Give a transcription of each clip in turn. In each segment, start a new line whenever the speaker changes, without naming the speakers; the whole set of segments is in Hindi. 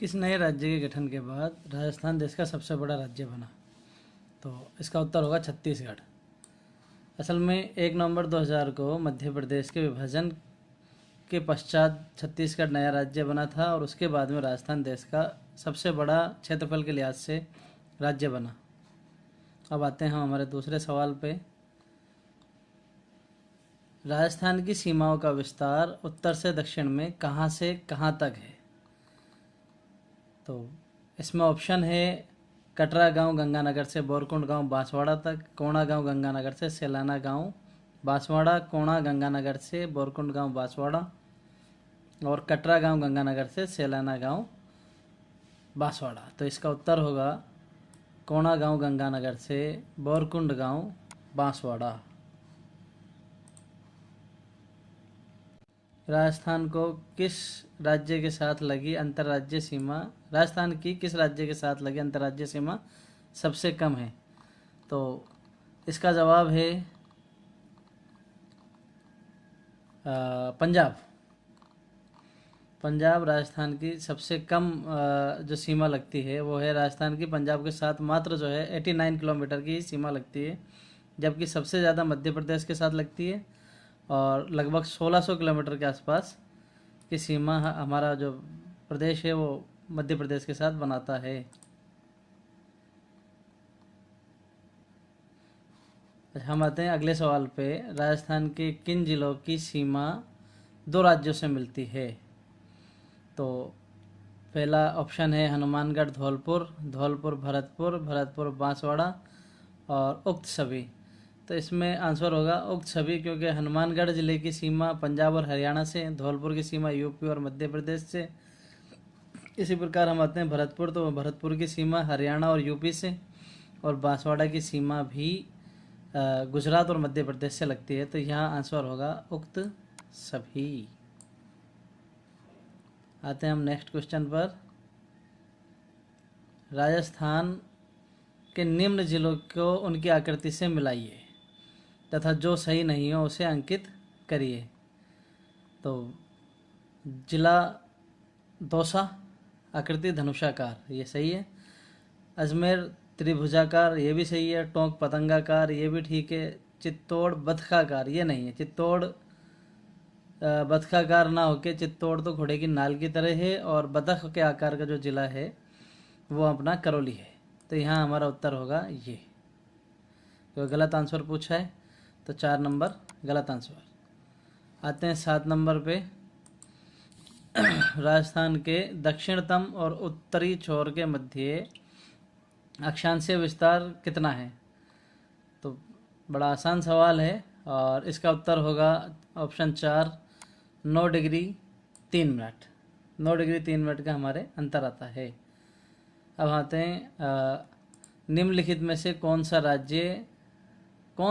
किस नए राज्य के गठन के बाद राजस्थान देश का सबसे बड़ा राज्य बना? तो इसका उत्तर होगा छत्तीसगढ़। असल में 1 नवंबर 2000 को मध्य प्रदेश के विभाजन के पश्चात छत्तीसगढ़ नया राज्य बना था और उसके बाद में राजस्थान देश का सबसे बड़ा क्षेत्रफल के लिहाज से राज्य बना। अब आते हैं हम हमारे दूसरे सवाल पे। राजस्थान की सीमाओं का विस्तार उत्तर से दक्षिण में कहाँ से कहाँ तक है? तो इसमें ऑप्शन है कटरा गांव गंगानगर से बोरकुंड गांव बांसवाड़ा तक, कोणा गांव गंगानगर से सेलाना गांव बांसवाड़ा, कोणा गंगानगर से बोरकुंड गांव बांसवाड़ा और कटरा गांव गंगानगर से सेलाना गांव बांसवाड़ा। तो इसका उत्तर होगा कोणा गांव गंगानगर से बोरकुंड गांव बांसवाड़ा। राजस्थान को किस राज्य के साथ लगी अंतर्राज्यीय सीमा राजस्थान की किस राज्य के साथ लगी अंतर्राज्यीय सीमा सबसे कम है? तो इसका जवाब है पंजाब। पंजाब राजस्थान की सबसे कम जो सीमा लगती है वो है राजस्थान की पंजाब के साथ मात्र जो है 89 किलोमीटर की सीमा लगती है, जबकि सबसे ज़्यादा मध्य प्रदेश के साथ लगती है और लगभग 1600 किलोमीटर के आसपास की सीमा हमारा जो प्रदेश है वो मध्य प्रदेश के साथ बनाता है। हम आते हैं अगले सवाल पे। राजस्थान के किन जिलों की सीमा 2 राज्यों से मिलती है? तो पहला ऑप्शन है हनुमानगढ़ धौलपुर, धौलपुर भरतपुर, भरतपुर बांसवाड़ा और उक्त सभी। तो इसमें आंसर होगा उक्त सभी, क्योंकि हनुमानगढ़ ज़िले की सीमा पंजाब और हरियाणा से, धौलपुर की सीमा यूपी और मध्य प्रदेश से। इसी प्रकार हम आते हैं भरतपुर, तो भरतपुर की सीमा हरियाणा और यूपी से और बांसवाड़ा की सीमा भी गुजरात और मध्य प्रदेश से लगती है। तो यहाँ आंसर होगा उक्त सभी। आते हैं हम नेक्स्ट क्वेश्चन पर। राजस्थान के निम्न जिलों को उनकी आकृति से मिलाइए तथा जो सही नहीं हो उसे अंकित करिए। तो जिला दौसा, आकृति धनुषाकार, ये सही है। अजमेर त्रिभुजाकार, ये भी सही है। टोंक पतंगाकार, ये भी ठीक है। चित्तौड़ बतखाकार, ये नहीं है। चित्तौड़ बतखाकार ना होके चित्तौड़ तो घोड़े की नाल की तरह है और बतख के आकार का जो जिला है वो अपना करौली है। तो यहाँ हमारा उत्तर होगा ये। तो गलत आंसर पूछा है तो 4 नंबर गलत आंसर। आते हैं 7 नंबर पे। राजस्थान के दक्षिणतम और उत्तरी छोर के मध्य अक्षांशीय विस्तार कितना है? तो बड़ा आसान सवाल है और इसका उत्तर होगा option 4, 9 degree 3 minute. 9 degree 3 minute का हमारे अंतर आता है। अब आते हैं निम्नलिखित में से कौन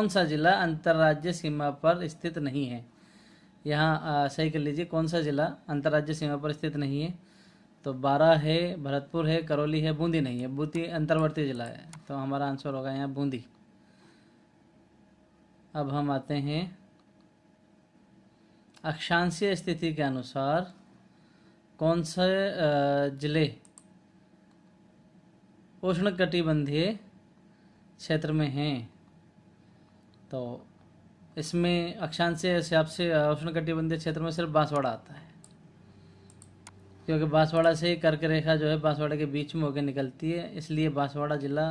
सा जिला अंतर्राज्यीय सीमा पर स्थित नहीं है? यहाँ सही कर लीजिए, कौन सा जिला अंतर्राज्यीय सीमा पर स्थित नहीं है? तो बारां है, भरतपुर है, करौली है, बूंदी नहीं है। बूंदी अंतर्वर्ती जिला है, तो हमारा आंसर होगा यहाँ बूंदी। अब हम आते हैं अक्षांशीय स्थिति के अनुसार कौन से जिले उष्णकटिबंधीय क्षेत्र में हैं? तो इसमें अक्षांशीय हिसाब से उष्णकटिबंधीय क्षेत्र में सिर्फ बांसवाड़ा आता है, क्योंकि बांसवाड़ा से ही कर्क रेखा जो है बांसवाड़ा के बीच में होकर निकलती है, इसलिए बांसवाड़ा जिला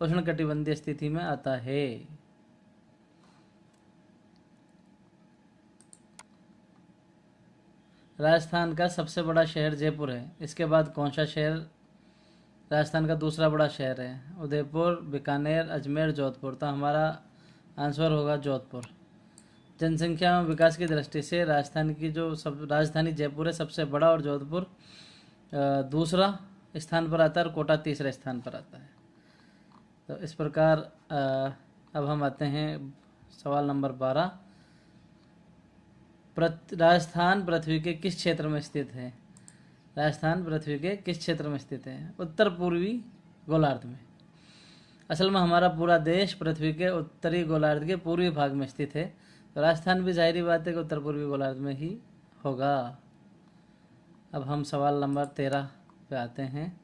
उष्णकटिबंधीय स्थिति में आता है। राजस्थान का सबसे बड़ा शहर जयपुर है, इसके बाद कौन सा शहर राजस्थान का दूसरा बड़ा शहर है? उदयपुर, बीकानेर, अजमेर, जोधपुर। तो हमारा आंसर होगा जोधपुर। जनसंख्या और विकास की दृष्टि से राजस्थान की जो राजधानी जयपुर है सबसे बड़ा और जोधपुर दूसरा स्थान पर आता है और कोटा तीसरे स्थान पर आता है। तो इस प्रकार अब हम आते हैं सवाल नंबर 12। राजस्थान पृथ्वी के किस क्षेत्र में स्थित है? राजस्थान पृथ्वी के किस क्षेत्र में स्थित है? उत्तर पूर्वी गोलार्ध में। असल में हमारा पूरा देश पृथ्वी के उत्तरी गोलार्ध के पूर्वी भाग में स्थित है, तो राजस्थान भी जाहिर बात है कि उत्तर पूर्वी गोलार्ध में ही होगा। अब हम सवाल नंबर 13 पे आते हैं।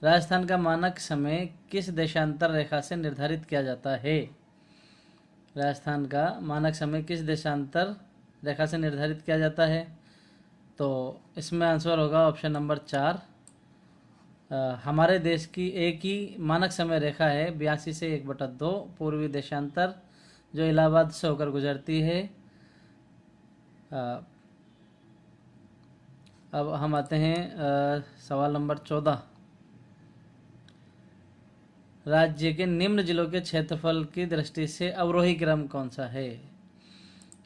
राजस्थान का मानक समय किस देशांतर रेखा से निर्धारित किया जाता है? राजस्थान का मानक समय किस देशांतर रेखा से निर्धारित किया जाता है? तो इसमें आंसर होगा ऑप्शन नंबर 4। हमारे देश की एक ही मानक समय रेखा है 82 से 1/2 पूर्वी देशांतर, जो इलाहाबाद से होकर गुजरती है। अब हम आते हैं सवाल नंबर 14। राज्य के निम्न जिलों के क्षेत्रफल की दृष्टि से अवरोही क्रम कौन सा है?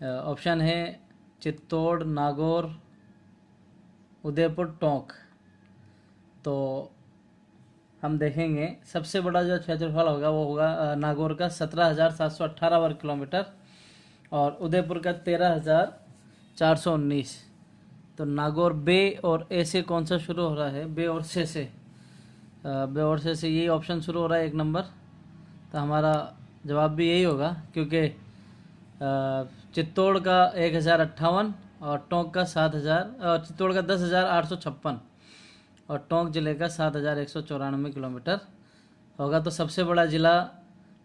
ऑप्शन है चित्तौड़, नागौर, उदयपुर, टोंक। तो हम देखेंगे सबसे बड़ा जो क्षेत्रफल होगा वो होगा नागौर का 17,718 वर्ग किलोमीटर और उदयपुर का 13,419। तो नागौर बे और ए से कौन सा शुरू हो रहा है? बे और से बे और से यही ऑप्शन शुरू हो रहा है 1 नंबर। तो हमारा जवाब भी यही होगा, क्योंकि चित्तौड़ का 1,058 और टोंक का 7,000 और चित्तौड़ का 10,856 और टोंक जिले का 7,194 किलोमीटर होगा। तो सबसे बड़ा ज़िला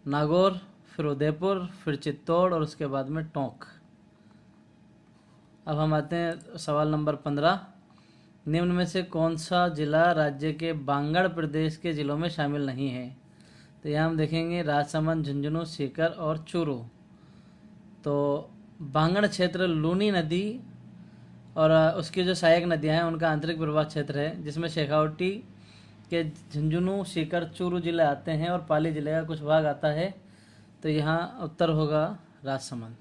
नागौर, फिर उदयपुर, फिर चित्तौड़ और उसके बाद में टोंक। अब हम आते हैं सवाल नंबर 15। निम्न में से कौन सा जिला राज्य के बांगड़ प्रदेश के ज़िलों में शामिल नहीं है? तो यहाँ हम देखेंगे राजसमंद, झुंझुनू, सीकर और चूरू। तो बांगड़ क्षेत्र लूनी नदी और उसकी जो सहायक नदियाँ हैं उनका आंतरिक प्रवाह क्षेत्र है, जिसमें शेखावटी के झुंझुनू, सीकर, चूरू जिले आते हैं और पाली जिले का कुछ भाग आता है। तो यहाँ उत्तर होगा राजसमंद।